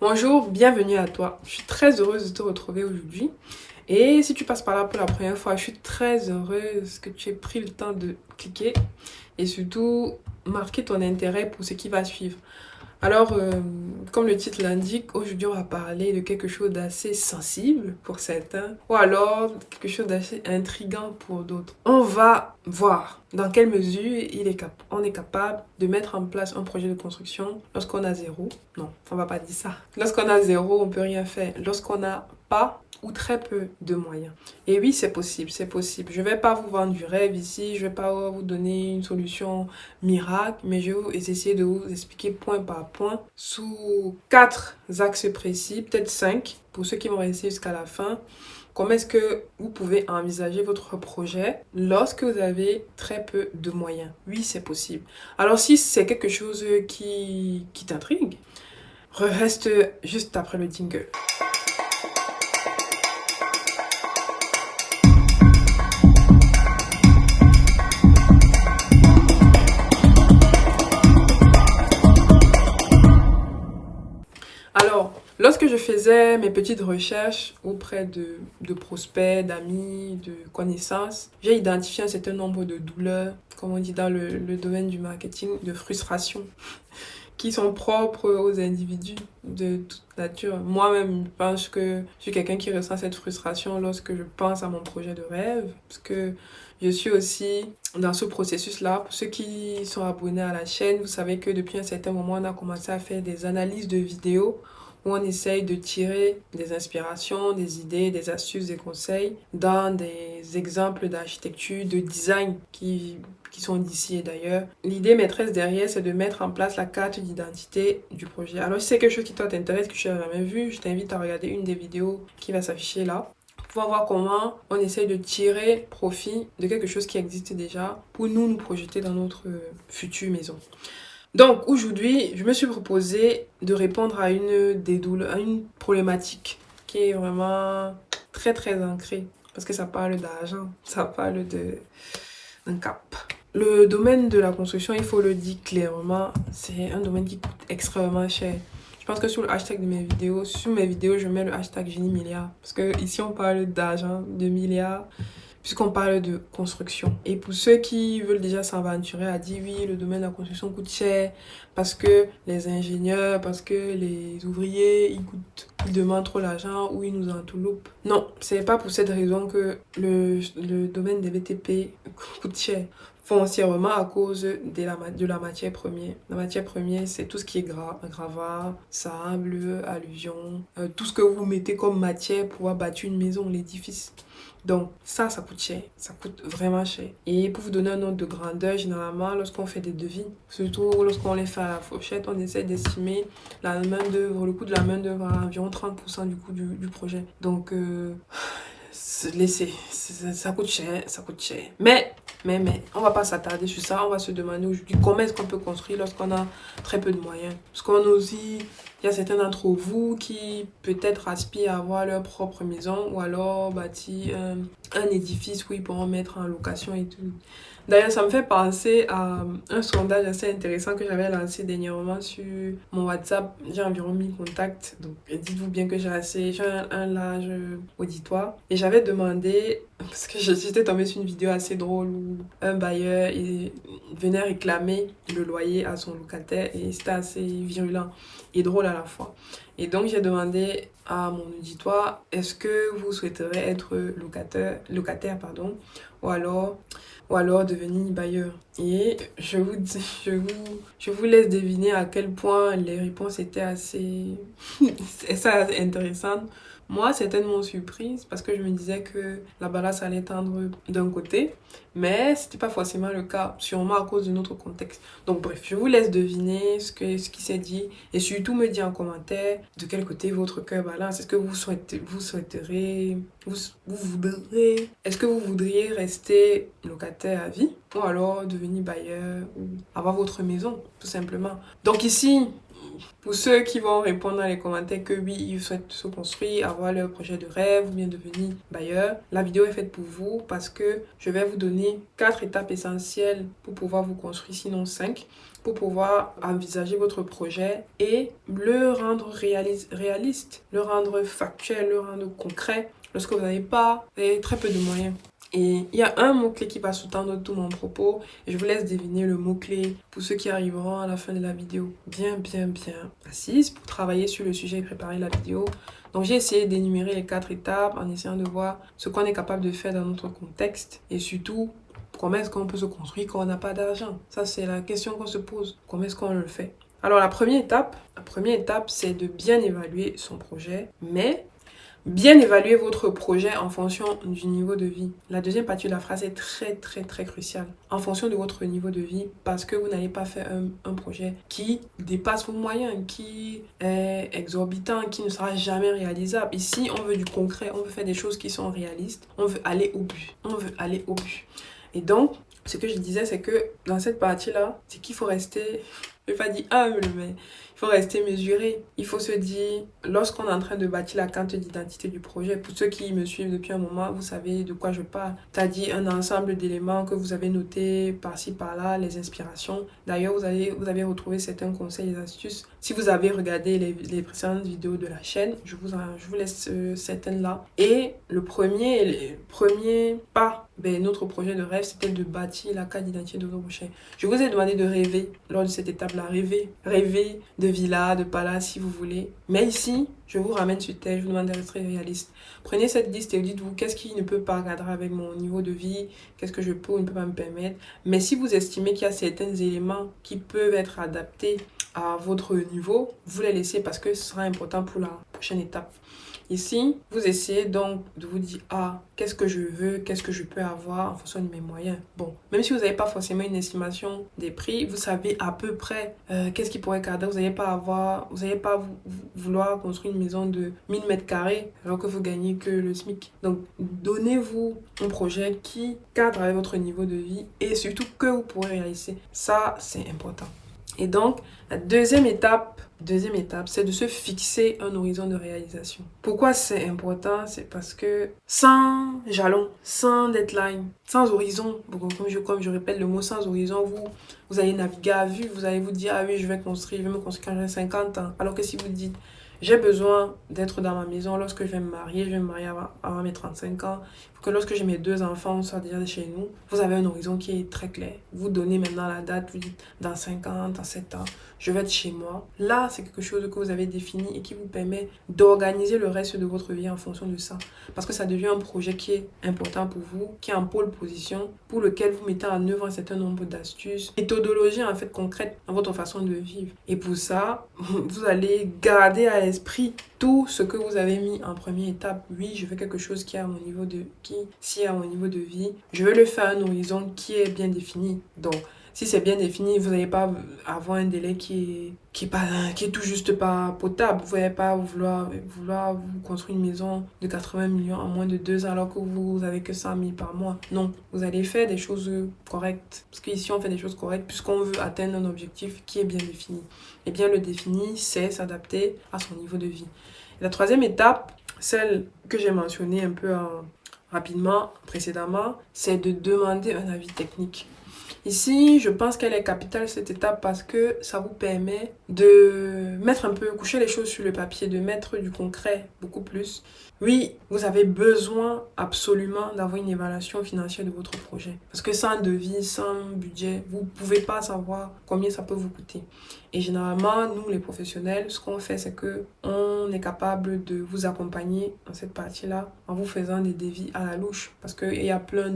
Bonjour, bienvenue à toi. Je suis très heureuse de te retrouver aujourd'hui. Et si tu passes par là pour la première fois, je suis très heureuse que tu aies pris le temps de cliquer et surtout marquer ton intérêt pour ce qui va suivre. Alors, comme le titre l'indique, aujourd'hui on va parler de quelque chose d'assez sensible pour certains ou alors quelque chose d'assez intriguant pour d'autres. On va voir dans quelle mesure on est capable de mettre en place un projet de construction lorsqu'on a zéro. Non, on va pas dire ça. Lorsqu'on a zéro, on peut rien faire. Lorsqu'on n'a pas ou très peu de moyens. Et oui, c'est possible, c'est possible. Je vais pas vous vendre du rêve ici, je vais pas vous donner une solution miracle, mais je vais essayer de vous expliquer point par point sous 4 axes précis, peut-être 5, pour ceux qui vont rester jusqu'à la fin. Comment est-ce que vous pouvez envisager votre projet lorsque vous avez très peu de moyens? Oui, c'est possible. Alors si c'est quelque chose qui t'intrigue, reste juste après le jingle. Alors, lorsque je faisais mes petites recherches auprès de prospects, d'amis, de connaissances, j'ai identifié un certain nombre de douleurs, comme on dit dans le domaine du marketing, de frustration, qui sont propres aux individus de toute nature. Moi-même, je pense que je suis quelqu'un qui ressent cette frustration lorsque je pense à mon projet de rêve, parce que je suis aussi dans ce processus-là. Pour ceux qui sont abonnés à la chaîne, vous savez que depuis un certain moment, on a commencé à faire des analyses de vidéos où on essaye de tirer des inspirations, des idées, des astuces, des conseils dans des exemples d'architecture, de design qui sont d'ici et d'ailleurs. L'idée maîtresse derrière, c'est de mettre en place la carte d'identité du projet. Alors, si c'est quelque chose qui t'intéresse, que tu n'as jamais vu, je t'invite à regarder une des vidéos qui va s'afficher là. Pour voir comment on essaye de tirer profit de quelque chose qui existe déjà pour nous projeter dans notre future maison. Donc aujourd'hui, je me suis proposé de répondre à une des douleurs, à une problématique qui est vraiment très très ancrée parce que ça parle d'argent, ça parle d'un cap. Le domaine de la construction, il faut le dire clairement, c'est un domaine qui coûte extrêmement cher. Je pense que sur le hashtag de mes vidéos, je mets le hashtag Génie Milliard. Parce que ici, on parle d'argent, de milliards, puisqu'on parle de construction. Et pour ceux qui veulent déjà s'aventurer à dire oui, le domaine de la construction coûte cher, parce que les ingénieurs, parce que les ouvriers, ils demandent trop l'argent ou ils nous entourloupent. Non, c'est pas pour cette raison que le domaine des BTP coûte cher. Foncièrement à cause de la matière première. La matière première, c'est tout ce qui est gravat, sable, alluvion, tout ce que vous mettez comme matière pour pouvoir bâtir une maison, l'édifice. Donc ça coûte cher, ça coûte vraiment cher. Et pour vous donner un ordre de grandeur, généralement, lorsqu'on fait des devis, surtout lorsqu'on les fait à la fourchette, on essaie d'estimer la main-d'œuvre, le coût de la main-d'œuvre à environ 30% du coût du projet. Donc, ça coûte cher, ça coûte cher. Mais, on va pas s'attarder sur ça. On va se demander aujourd'hui comment est-ce qu'on peut construire lorsqu'on a très peu de moyens. Parce qu'on aussi, il y a certains d'entre vous qui peut-être aspirent à avoir leur propre maison ou alors bâtir un édifice où ils pourront mettre en location et tout. D'ailleurs, ça me fait penser à un sondage assez intéressant que j'avais lancé dernièrement sur mon WhatsApp. J'ai environ 1000 contacts, donc dites-vous bien que j'ai un large auditoire. Et j'avais demandé, parce que j'étais tombée sur une vidéo assez drôle où un bailleur venait réclamer le loyer à son locataire et c'était assez virulent et drôle à la fois. Et donc j'ai demandé à mon auditoire, est-ce que vous souhaiterez être locataire, ou alors devenir bailleur. Et je vous laisse deviner à quel point les réponses étaient assez intéressantes. Moi, c'était tellement surprise parce que je me disais que la balance allait tendre d'un côté, mais c'était pas forcément le cas, sûrement à cause de notre contexte. Donc bref, je vous laisse deviner ce qui s'est dit et surtout me dire en commentaire de quel côté votre cœur balance. Est-ce que vous voudrez, est-ce que vous voudriez rester locataire à vie ou alors devenir bailleur ou avoir votre maison, tout simplement. Donc ici, Pour ceux qui vont répondre dans les commentaires que oui, ils souhaitent se construire, avoir leur projet de rêve ou bien devenir bailleur, la vidéo est faite pour vous parce que je vais vous donner 4 étapes essentielles pour pouvoir vous construire, sinon 5, pour pouvoir envisager votre projet et le rendre réaliste, le rendre factuel, le rendre concret lorsque vous n'avez très peu de moyens. Et il y a un mot-clé qui va sous-tendre tout mon propos. Et je vous laisse deviner le mot-clé pour ceux qui arriveront à la fin de la vidéo. Bien assise pour travailler sur le sujet et préparer la vidéo. Donc j'ai essayé d'énumérer les 4 étapes en essayant de voir ce qu'on est capable de faire dans notre contexte. Et surtout, comment est-ce qu'on peut se construire quand on n'a pas d'argent? Ça, c'est la question qu'on se pose. Comment est-ce qu'on le fait? Alors la première étape, c'est de bien évaluer son projet, mais bien évaluer votre projet en fonction du niveau de vie. La deuxième partie de la phrase est très cruciale. En fonction de votre niveau de vie, parce que vous n'allez pas faire un projet qui dépasse vos moyens, qui est exorbitant, qui ne sera jamais réalisable. Ici, on veut du concret, on veut faire des choses qui sont réalistes, on veut aller au but. Et donc, ce que je disais, c'est que dans cette partie-là, c'est qu'il faut rester, je ne vais pas dire humble, mais il faut rester mesuré. Il faut se dire, lorsqu'on est en train de bâtir la carte d'identité du projet, pour ceux qui me suivent depuis un moment, vous savez de quoi je parle. C'est-à-dire un ensemble d'éléments que vous avez notés par-ci, par-là, les inspirations. D'ailleurs, vous avez retrouvé certains conseils et astuces. Si vous avez regardé les précédentes vidéos de la chaîne, je vous laisse certaines là. Et le premier pas, notre projet de rêve, c'était de bâtir la carte d'identité de nos prochains. Je vous ai demandé de rêver lors de cette étape-là. Rêver de villa, de palace, si vous voulez. Mais ici, je vous ramène sur terre, je vous demande d'être réaliste. Prenez cette liste et vous dites-vous, qu'est-ce qui ne peut pas cadrer avec mon niveau de vie? Qu'est-ce que je peux ou ne peux pas me permettre? Mais si vous estimez qu'il y a certains éléments qui peuvent être adaptés à votre niveau, vous les laissez parce que ce sera important pour la prochaine étape. Ici, vous essayez donc de vous dire, qu'est-ce que je veux, qu'est-ce que je peux avoir en fonction de mes moyens. Bon, même si vous n'avez pas forcément une estimation des prix, vous savez à peu près qu'est-ce qui pourrait cadrer. Vous n'allez pas vouloir construire une maison de 1000 mètres carrés alors que vous gagnez que le SMIC. Donc, donnez-vous un projet qui cadre avec votre niveau de vie et surtout que vous pourrez réaliser. Ça, c'est important. Et donc, la deuxième étape, c'est de se fixer un horizon de réalisation. Pourquoi c'est important? C'est parce que sans jalon, sans deadline, sans horizon, comme je répète le mot sans horizon, vous allez naviguer à vue, vous allez vous dire, oui, je vais me construire quand j'ai 50 ans. Alors que si vous dites, j'ai besoin d'être dans ma maison lorsque je vais me marier avant mes 35 ans, que lorsque j'ai mes 2 enfants, on soit déjà chez nous, vous avez un horizon qui est très clair. Vous donnez maintenant la date, vous dites dans 5 ans, dans 7 ans, je vais être chez moi. Là, c'est quelque chose que vous avez défini et qui vous permet d'organiser le reste de votre vie en fonction de ça. Parce que ça devient un projet qui est important pour vous, qui est en pôle position, pour lequel vous mettez en œuvre un certain nombre d'astuces, méthodologies en fait concrètes dans votre façon de vivre. Et pour ça, vous allez garder à l'esprit tout ce que vous avez mis en première étape. Oui, je veux quelque chose qui est à mon niveau de vie. Je veux le faire à un horizon qui est bien défini. Donc, si c'est bien défini, vous n'allez pas avoir un délai qui est tout juste pas potable. Vous n'allez pas vouloir vous construire une maison de 80 millions en moins de 2 ans alors que vous n'avez que 100 000 par mois. Non, vous allez faire des choses correctes. Parce qu'ici, on fait des choses correctes puisqu'on veut atteindre un objectif qui est bien défini. Et bien le défini, c'est s'adapter à son niveau de vie. Et la troisième étape, celle que j'ai mentionnée un peu rapidement précédemment, c'est de demander un avis technique. Ici, je pense qu'elle est capitale cette étape parce que ça vous permet de coucher les choses sur le papier, de mettre du concret beaucoup plus. Oui, vous avez besoin absolument d'avoir une évaluation financière de votre projet. Parce que sans devis, sans budget, vous ne pouvez pas savoir combien ça peut vous coûter. Et généralement, nous les professionnels, ce qu'on fait, c'est qu'on est capable de vous accompagner dans cette partie-là en vous faisant des devis à la louche. Parce qu'il y a plein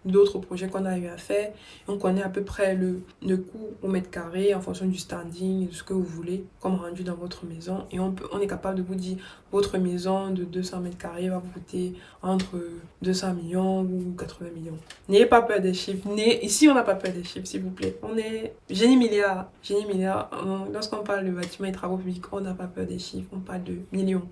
d'autres projets qu'on a eu à faire. On connaît à peu près le coût au mètre carré en fonction du standing et de ce que vous voulez comme rendu dans votre maison. Et on est capable de vous dire, votre maison de 200 mètres carrés va vous coûter entre 200 millions ou 80 millions. N'ayez pas peur des chiffres. Ici, on n'a pas peur des chiffres, s'il vous plaît. On est génie milliard. Lorsqu'on parle de bâtiments et travaux publics, on n'a pas peur des chiffres. On parle de millions.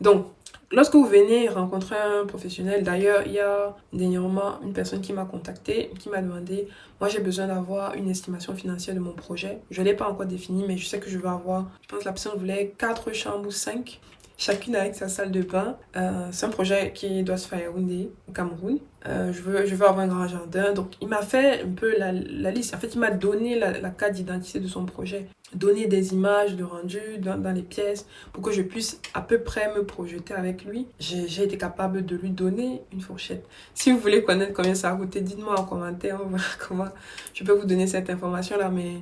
Donc, lorsque vous venez rencontrer un professionnel, d'ailleurs, il y a dernièrement une personne qui m'a contacté, qui m'a demandé, moi j'ai besoin d'avoir une estimation financière de mon projet. Je ne l'ai pas encore défini, mais je sais que je vais avoir, je pense que la personne voulait 4 chambres ou 5, chacune avec sa salle de bain. C'est un projet qui doit se faire à Yaoundé, au Cameroun. Je veux avoir un grand jardin. Donc, il m'a fait un peu la liste. En fait, il m'a donné la carte d'identité de son projet. Donné des images de rendu dans les pièces pour que je puisse à peu près me projeter avec lui. J'ai été capable de lui donner une fourchette. Si vous voulez connaître combien ça a coûté, dites-moi en commentaire. On verra comment je peux vous donner cette information-là. Mais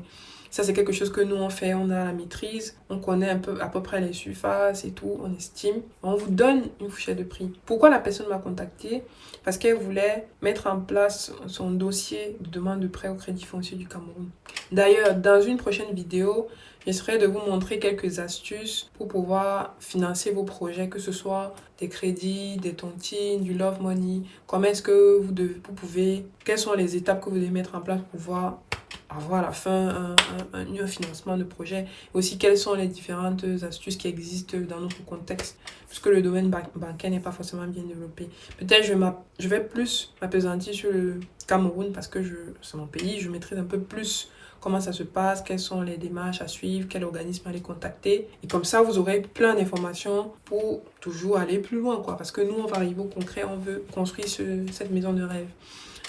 ça, c'est quelque chose que nous, on fait. On a la maîtrise. On connaît un peu, à peu près les surfaces et tout. On estime. On vous donne une fourchette de prix. Pourquoi la personne m'a contacté? Parce qu'elle voulait mettre en place son dossier de demande de prêt au Crédit Foncier du Cameroun. D'ailleurs, dans une prochaine vidéo, j'essaierai de vous montrer quelques astuces pour pouvoir financer vos projets, que ce soit des crédits, des tontines, du love money. Comment est-ce que vous pouvez, quelles sont les étapes que vous devez mettre en place pour pouvoir avoir à la fin un financement de projet. Et aussi, quelles sont les différentes astuces qui existent dans notre contexte, puisque le domaine bancaire n'est pas forcément bien développé. Peut-être je vais plus m'appesantir sur le Cameroun parce que c'est mon pays, je maîtrise un peu plus comment ça se passe, quelles sont les démarches à suivre, quel organisme aller contacter. Et comme ça, vous aurez plein d'informations pour toujours aller plus loin, quoi. Parce que nous, on va arriver au concret, on veut construire cette maison de rêve.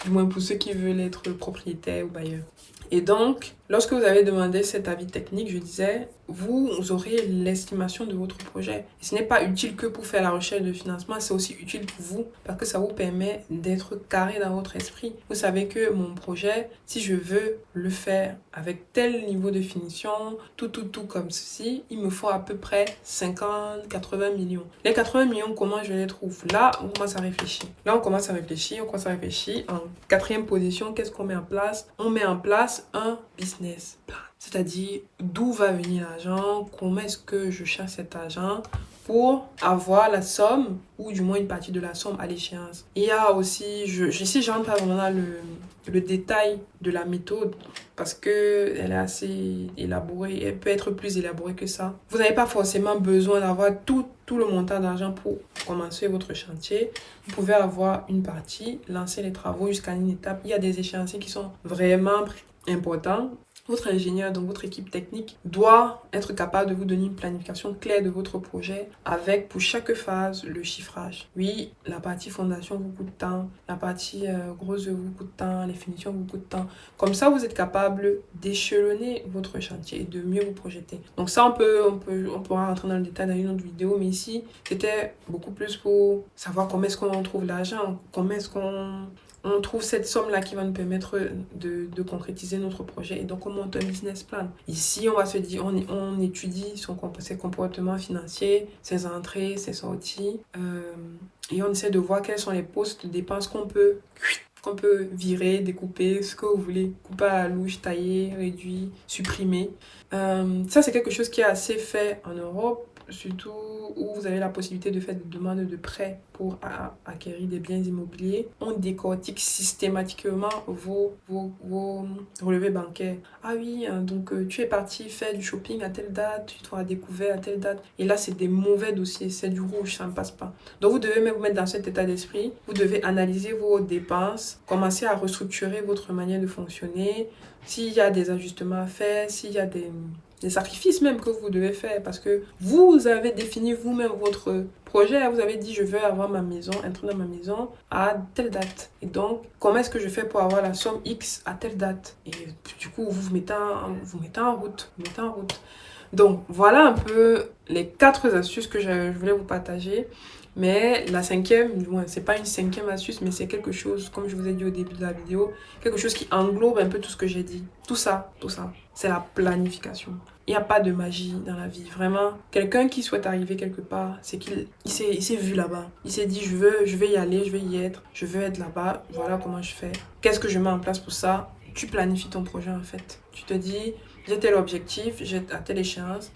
Du moins pour ceux qui veulent être propriétaires ou bailleurs. Et donc, lorsque vous avez demandé cet avis technique, je disais, vous aurez l'estimation de votre projet. Et ce n'est pas utile que pour faire la recherche de financement, c'est aussi utile pour vous parce que ça vous permet d'être carré dans votre esprit. Vous savez que mon projet, si je veux le faire avec tel niveau de finition, tout comme ceci, il me faut à peu près 50, 80 millions. Les 80 millions, comment je les trouve? Là, on commence à réfléchir. On commence à réfléchir. En quatrième position, qu'est-ce qu'on met en place? On met en place un business plan. C'est-à-dire d'où va venir l'argent, comment est-ce que je cherche cet argent pour avoir la somme ou du moins une partie de la somme à l'échéance. Il y a aussi, ici je rentre pas vraiment dans le détail de la méthode parce que elle est assez élaborée, elle peut être plus élaborée que ça. Vous n'avez pas forcément besoin d'avoir tout le montant d'argent pour commencer votre chantier. Vous pouvez avoir une partie, lancer les travaux jusqu'à une étape. Il y a des échéanciers qui sont vraiment importants. Votre ingénieur, donc votre équipe technique, doit être capable de vous donner une planification claire de votre projet avec pour chaque phase le chiffrage. Oui, la partie fondation vous coûte tant, la partie grosse vous coûte tant, les finitions vous coûtent tant. Comme ça, vous êtes capable d'échelonner votre chantier et de mieux vous projeter. Donc ça, on pourra rentrer dans le détail dans une autre vidéo, mais ici, c'était beaucoup plus pour savoir comment est-ce qu'on trouve l'argent, comment est-ce qu'on trouve cette somme-là qui va nous permettre de concrétiser notre projet. Et donc, on monte un business plan. Ici, on va se dire, on étudie ses comportements financiers, ses entrées, ses sorties. Et on essaie de voir quels sont les postes de dépenses qu'on peut virer, découper, ce que vous voulez. Couper à la louche, tailler, réduire, supprimer. Ça, c'est quelque chose qui est assez fait en Europe, surtout où vous avez la possibilité de faire des demandes de prêt pour acquérir des biens immobiliers. On décortique systématiquement vos relevés bancaires. Ah oui, donc tu es parti faire du shopping à telle date, tu t'en as découvert à telle date. Et là, c'est des mauvais dossiers, c'est du rouge, ça ne passe pas. Donc, vous devez même vous mettre dans cet état d'esprit. Vous devez analyser vos dépenses, commencer à restructurer votre manière de fonctionner. S'il y a des ajustements à faire, s'il y a des sacrifices même que vous devez faire parce que vous avez défini vous-même votre projet, vous avez dit je veux avoir ma maison, entrer dans ma maison à telle date. Et donc, comment est-ce que je fais pour avoir la somme X à telle date? Et du coup, vous mettez en route. Donc, voilà un peu les 4 astuces que je voulais vous partager. Mais la 5e, c'est pas une 5e astuce, mais c'est quelque chose, comme je vous ai dit au début de la vidéo, quelque chose qui englobe un peu tout ce que j'ai dit. Tout ça, c'est la planification. Il n'y a pas de magie dans la vie. Vraiment, quelqu'un qui souhaite arriver quelque part, c'est qu'il s'est vu là-bas. Il s'est dit, je vais y aller, je vais y être, je veux être là-bas, voilà comment je fais. Qu'est-ce que je mets en place pour ça? Tu planifies ton projet en fait. Tu te dis, j'ai tel objectif, j'ai à telle échéance.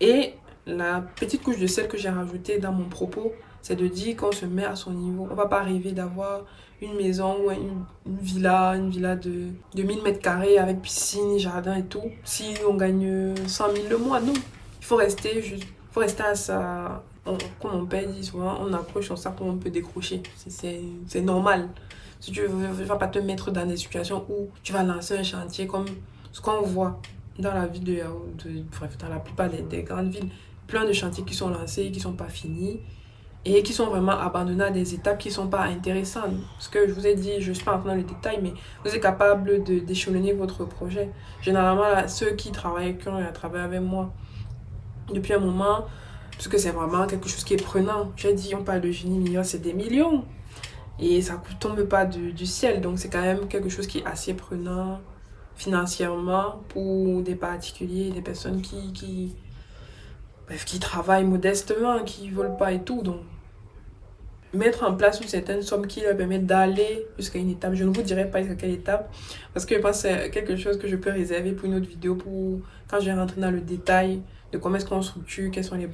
Et la petite couche de sel que j'ai rajoutée dans mon propos, c'est de dire qu'on se met à son niveau. On ne va pas rêver d'avoir une maison ou une villa de 1000 mètres carrés avec piscine, jardin et tout. Si on gagne 100 000 le mois, non. Il faut faut rester à ça. Comme mon père dit souvent, on approche sur ça comme on peut décrocher. C'est normal. Si tu ne vas pas te mettre dans des situations où tu vas lancer un chantier comme ce qu'on voit dans la ville bref, dans la plupart des grandes villes, plein de chantiers qui sont lancés, qui ne sont pas finis et qui sont vraiment abandonnés à des étapes qui ne sont pas intéressantes. Ce que je vous ai dit, je ne suis pas entrée dans le détail, mais vous êtes capable d'échelonner votre projet. Généralement, là, ceux qui travaillent avec moi depuis un moment, parce que c'est vraiment quelque chose qui est prenant. J'ai dit, on parle de génie million, c'est des millions. Et ça ne tombe pas du ciel. Donc, c'est quand même quelque chose qui est assez prenant financièrement pour des particuliers, des personnes bref, qui travaillent modestement, qui ne veulent pas et tout. Donc, mettre en place une certaine somme qui leur permet d'aller jusqu'à une étape. Je ne vous dirai pas jusqu'à quelle étape, parce que je pense que c'est quelque chose que je peux réserver pour une autre vidéo, pour quand je vais rentrer dans le détail de comment est-ce qu'on structure, quelles sont les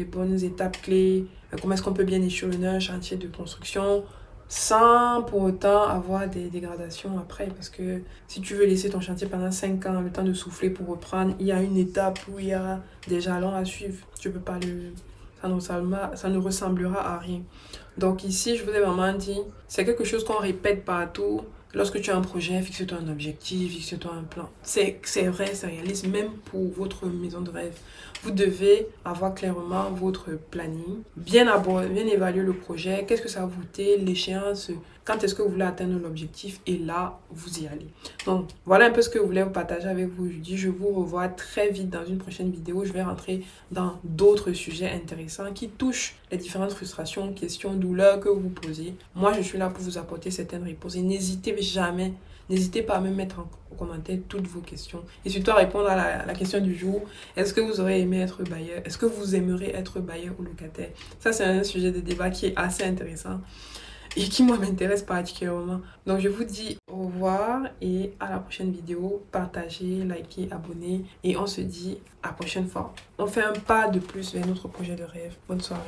bonnes étapes clés, comment est-ce qu'on peut bien échelonner un chantier de construction, sans pour autant avoir des dégradations après. Parce que si tu veux laisser ton chantier pendant 5 ans, le temps de souffler pour reprendre, il y a une étape où il y a des jalons à suivre. Tu peux pas ça ne ressemblera à rien. Donc ici, je vous ai vraiment dit, c'est quelque chose qu'on répète partout. Lorsque tu as un projet, fixe-toi un objectif, fixe-toi un plan. C'est vrai, c'est réaliste, même pour votre maison de rêve. Vous devez avoir clairement votre planning, bien évaluer le projet, qu'est-ce que ça va vous coûter, l'échéance, quand est-ce que vous voulez atteindre l'objectif, et là, vous y allez. Donc, voilà un peu ce que je voulais vous partager avec vous aujourd'hui. Je vous revois très vite dans une prochaine vidéo. Je vais rentrer dans d'autres sujets intéressants qui touchent les différentes frustrations, questions, douleurs que vous posez. Moi, je suis là pour vous apporter certaines réponses et n'hésitez pas à me mettre en commentaire toutes vos questions. Et surtout à répondre à la question du jour. Est-ce que vous aurez aimé être bailleur? Est-ce que vous aimeriez être bailleur ou locataire? Ça, c'est un sujet de débat qui est assez intéressant et qui, moi, m'intéresse particulièrement. Donc, je vous dis au revoir et à la prochaine vidéo. Partagez, likez, abonnez et on se dit à la prochaine fois. On fait un pas de plus vers notre projet de rêve. Bonne soirée.